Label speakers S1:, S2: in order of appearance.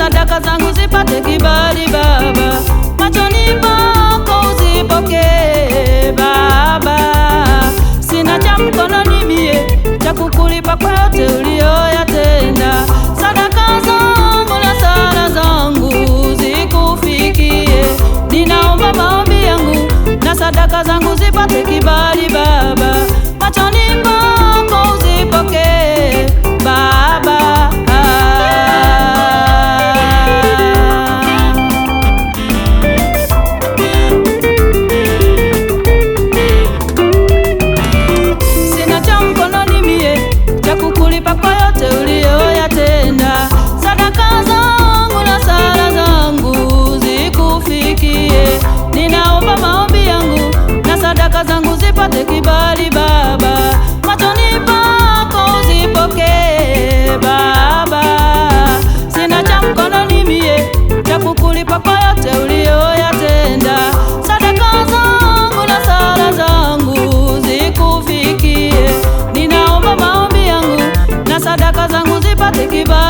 S1: sadaka zangu zipate kibali Baba, machoni pako uzipokee Baba. Sina cha mkononi mie cha kukulipa kwa yote uliyoyatenda. Sadaka zangu na sala zangu zikufikie. Ninaomba maombi yangu na sadaka zangu zipate kibali Baba, machoni pako uzipokee Baba. Sina cha mkononi mie cha kukulipa kwa yote uliyoyatenda. Sadaka zangu na sala zangu zikufikie. Ninaomba maombi yangu na sadaka zangu zipate kibali Baba, machoni pako uzipokee Baba. Sina cha mkononi mie cha kukulipa kwa yote uliyoyatenda. Sadaka zangu na sala zangu zikufikie. Ninaomba maombi yangu na sadaka zangu zipate kibali